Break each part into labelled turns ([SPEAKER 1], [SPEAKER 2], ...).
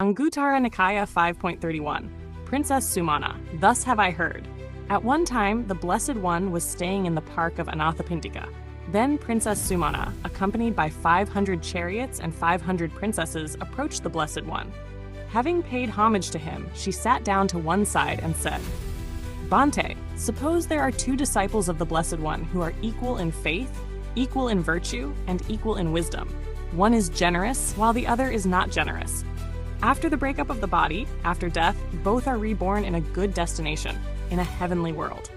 [SPEAKER 1] Anguttara Nikaya 5.31, Princess Sumana, thus have I heard. At one time, the Blessed One was staying in the park of Anathapindika. Then Princess Sumana, accompanied by 500 chariots and 500 princesses, approached the Blessed One. Having paid homage to him, she sat down to one side and said, Bhante, suppose there are two disciples of the Blessed One who are equal in faith, equal in virtue, and equal in wisdom. One is generous, while the other is not generous. After the breakup of the body, after death, both are reborn in a good destination, in a heavenly world.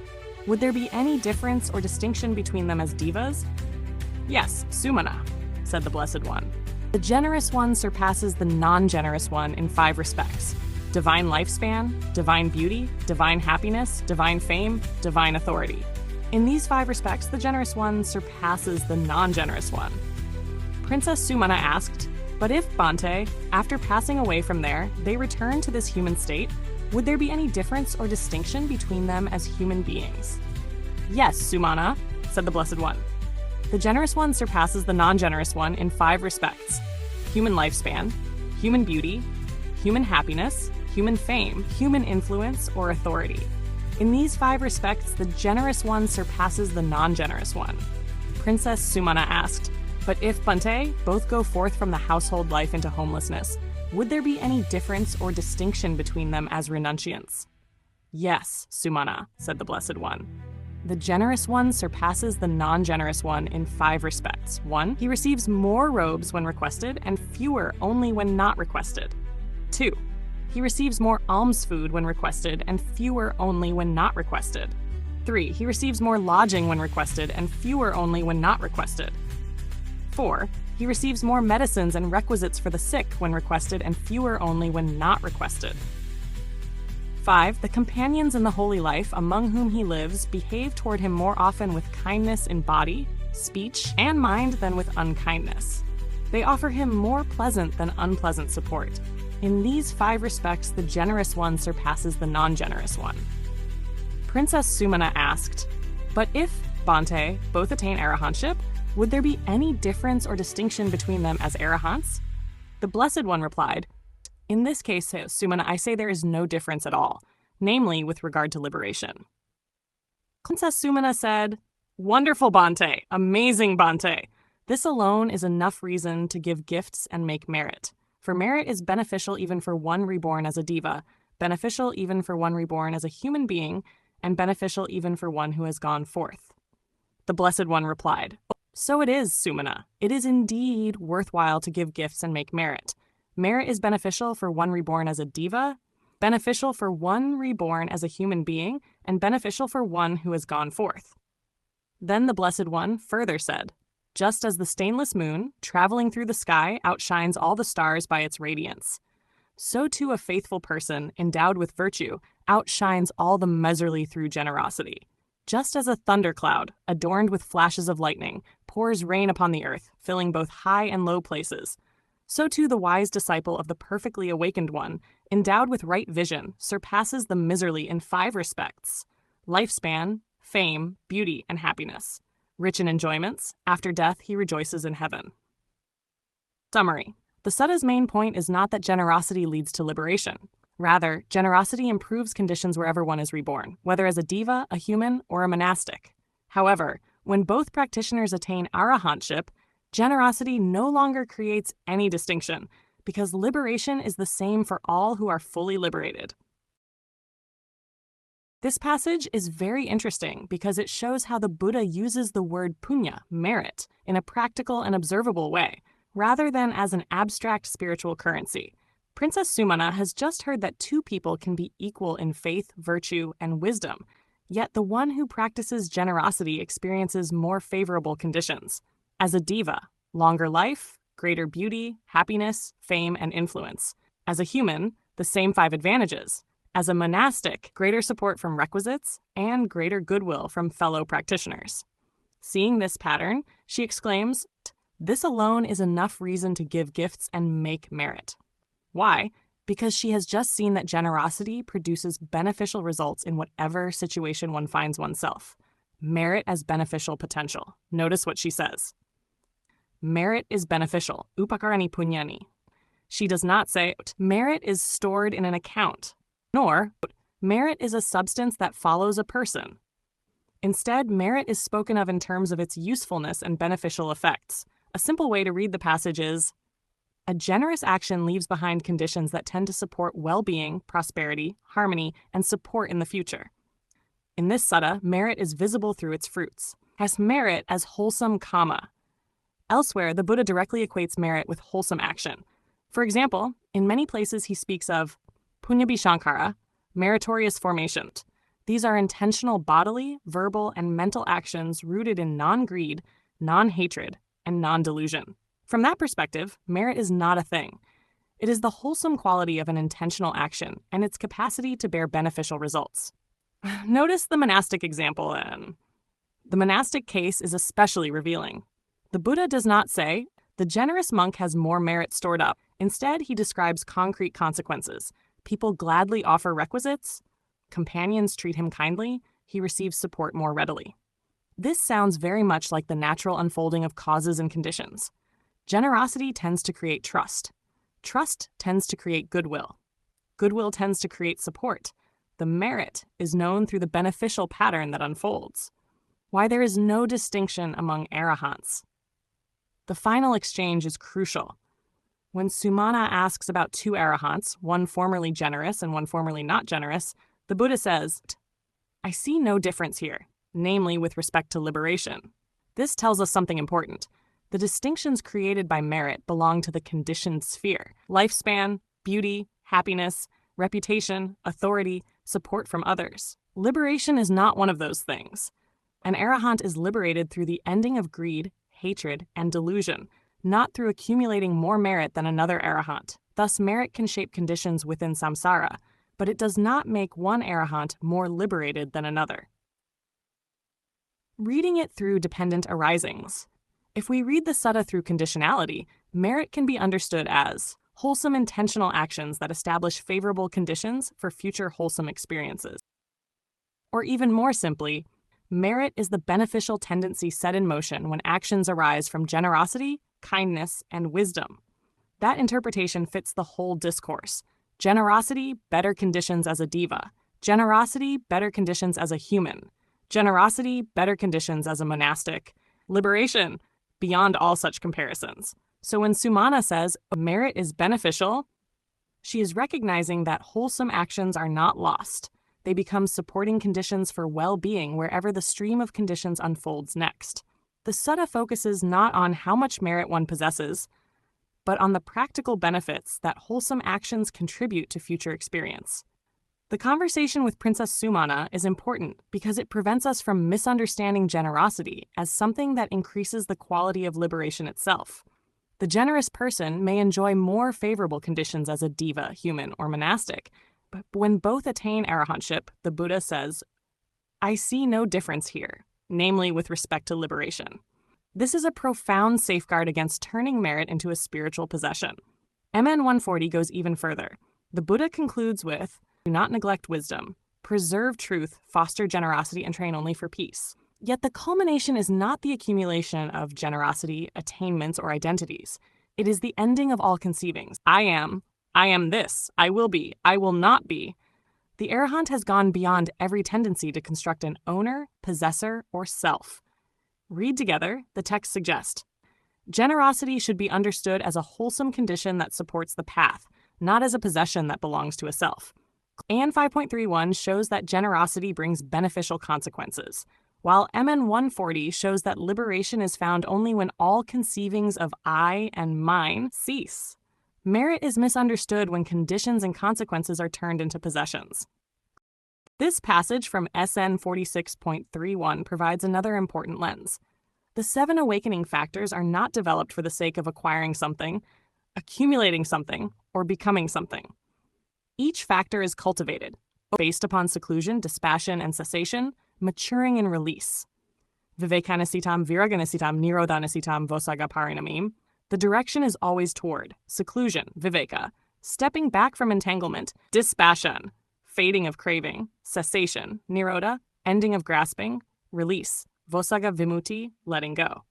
[SPEAKER 1] Would there be any difference or distinction between them as divas? Yes, Sumana, said the Blessed One. The generous one surpasses the non-generous one in 5 respects: divine lifespan, divine beauty, divine happiness, divine fame, divine authority. In these 5 respects, the generous one surpasses the non-generous one. Princess Sumana asked, but if, Bhante, after passing away from there, they return to this human state, would there be any difference or distinction between them as human beings? Yes, Sumana, said the Blessed One. The generous one surpasses the non-generous one in 5 respects: human lifespan, human beauty, human happiness, human fame, human influence, or authority. In these 5 respects, the generous one surpasses the non-generous one. Princess Sumana asked, but if, Bhante, both go forth from the household life into homelessness, would there be any difference or distinction between them as renunciants? Yes, Sumana, said the Blessed One. The generous one surpasses the non-generous one in 5 respects. 1. He receives more robes when requested and fewer only when not requested. 2. He receives more alms food when requested and fewer only when not requested. 3. He receives more lodging when requested and fewer only when not requested. 4. He receives more medicines and requisites for the sick when requested and fewer only when not requested. 5. The companions in the holy life among whom he lives behave toward him more often with kindness in body, speech, and mind than with unkindness. They offer him more pleasant than unpleasant support. In these 5 respects, the generous one surpasses the non-generous one. Princess Sumana asked, but if, Bhante, both attain arahantship, would there be any difference or distinction between them as arahants? The Blessed One replied, in this case, Sumana, I say there is no difference at all, namely with regard to liberation. Princess Sumana said, wonderful Bhante, amazing Bhante. This alone is enough reason to give gifts and make merit. For merit is beneficial even for one reborn as a diva, beneficial even for one reborn as a human being, and beneficial even for one who has gone forth. The Blessed One replied, so it is, Sumana. It is indeed worthwhile to give gifts and make merit. Merit is beneficial for one reborn as a diva, beneficial for one reborn as a human being, and beneficial for one who has gone forth. Then the Blessed One further said, just as the stainless moon, traveling through the sky, outshines all the stars by its radiance, so too a faithful person, endowed with virtue, outshines all the miserly through generosity. Just as a thundercloud, adorned with flashes of lightning, pours rain upon the earth, filling both high and low places, so too the wise disciple of the perfectly awakened one, endowed with right vision, surpasses the miserly in 5 respects: lifespan, fame, beauty, and happiness. Rich in enjoyments, after death he rejoices in heaven. Summary. The Sutta's main point is not that generosity leads to liberation. Rather, generosity improves conditions wherever one is reborn, whether as a diva, a human, or a monastic. However, when both practitioners attain arahantship, generosity no longer creates any distinction, because liberation is the same for all who are fully liberated. This passage is very interesting because it shows how the Buddha uses the word punya, merit, in a practical and observable way, rather than as an abstract spiritual currency. Princess Sumana has just heard that 2 people can be equal in faith, virtue, and wisdom, yet the one who practices generosity experiences more favorable conditions. As a diva, longer life, greater beauty, happiness, fame, and influence. As a human, the same 5 advantages. As a monastic, greater support from requisites and greater goodwill from fellow practitioners. Seeing this pattern, she exclaims, this alone is enough reason to give gifts and make merit. Why? Because she has just seen that generosity produces beneficial results in whatever situation one finds oneself. Merit as beneficial potential. Notice what she says. Merit is beneficial, upakarani punyani. She does not say, merit is stored in an account, nor, merit is a substance that follows a person. Instead, merit is spoken of in terms of its usefulness and beneficial effects. A simple way to read the passage is, a generous action leaves behind conditions that tend to support well-being, prosperity, harmony, and support in the future. In this sutta, merit is visible through its fruits. Has merit as wholesome karma. Elsewhere, the Buddha directly equates merit with wholesome action. For example, in many places he speaks of punyabhishankara, meritorious formation. These are intentional bodily, verbal, and mental actions rooted in non-greed, non-hatred, and non-delusion. From that perspective, merit is not a thing. It is the wholesome quality of an intentional action and its capacity to bear beneficial results. Notice the monastic example, and the monastic case is especially revealing. The Buddha does not say, the generous monk has more merit stored up. Instead, he describes concrete consequences. People gladly offer requisites. Companions treat him kindly. He receives support more readily. This sounds very much like the natural unfolding of causes and conditions. Generosity tends to create trust. Trust tends to create goodwill. Goodwill tends to create support. The merit is known through the beneficial pattern that unfolds. Why there is no distinction among arahants. The final exchange is crucial. When Sumana asks about two arahants, one formerly generous and one formerly not generous, the Buddha says, I see no difference here, namely with respect to liberation. This tells us something important. The distinctions created by merit belong to the conditioned sphere: lifespan, beauty, happiness, reputation, authority, support from others. Liberation is not one of those things. An arahant is liberated through the ending of greed, hatred, and delusion, not through accumulating more merit than another arahant. Thus, merit can shape conditions within samsara, but it does not make one arahant more liberated than another. Reading it through dependent arisings. If we read the sutta through conditionality, merit can be understood as wholesome intentional actions that establish favorable conditions for future wholesome experiences. Or even more simply, merit is the beneficial tendency set in motion when actions arise from generosity, kindness, and wisdom. That interpretation fits the whole discourse. Generosity, better conditions as a diva. Generosity, better conditions as a human. Generosity, better conditions as a monastic. Liberation, beyond all such comparisons. So when Sumana says merit is beneficial, she is recognizing that wholesome actions are not lost. They become supporting conditions for well-being wherever the stream of conditions unfolds next. The sutta focuses not on how much merit one possesses, but on the practical benefits that wholesome actions contribute to future experience. The conversation with Princess Sumana is important because it prevents us from misunderstanding generosity as something that increases the quality of liberation itself. The generous person may enjoy more favorable conditions as a diva, human, or monastic, but when both attain arahantship, the Buddha says, I see no difference here, namely with respect to liberation. This is a profound safeguard against turning merit into a spiritual possession. MN 140 goes even further. The Buddha concludes with, do not neglect wisdom, preserve truth, foster generosity, and train only for peace. Yet the culmination is not the accumulation of generosity, attainments, or identities. It is the ending of all conceivings. I am this, I will be, I will not be. The arahant has gone beyond every tendency to construct an owner, possessor, or self. Read together, the text suggests. Generosity should be understood as a wholesome condition that supports the path, not as a possession that belongs to a self. AN 5.31 shows that generosity brings beneficial consequences, while MN 140 shows that liberation is found only when all conceivings of I and mine cease. Merit is misunderstood when conditions and consequences are turned into possessions. This passage from SN 46.31 provides another important lens. The 7 awakening factors are not developed for the sake of acquiring something, accumulating something, or becoming something. Each factor is cultivated, based upon seclusion, dispassion, and cessation, maturing in release. Vivekanasitam, viraganasitam, nirodhanasitam, vosagaparinamim. The direction is always toward seclusion, viveka, stepping back from entanglement, dispassion, fading of craving, cessation, nirodha, ending of grasping, release, vosaga vimuti, letting go.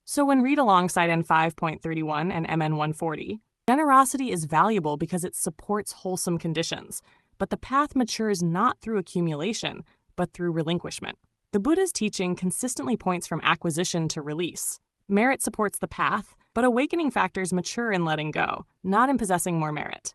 [SPEAKER 1] So when read alongside N 5.31 and MN 140, Generosity is valuable because it supports wholesome conditions, but the path matures not through accumulation, but through relinquishment. The Buddha's teaching consistently points from acquisition to release. Merit supports the path, but awakening factors mature in letting go, not in possessing more merit.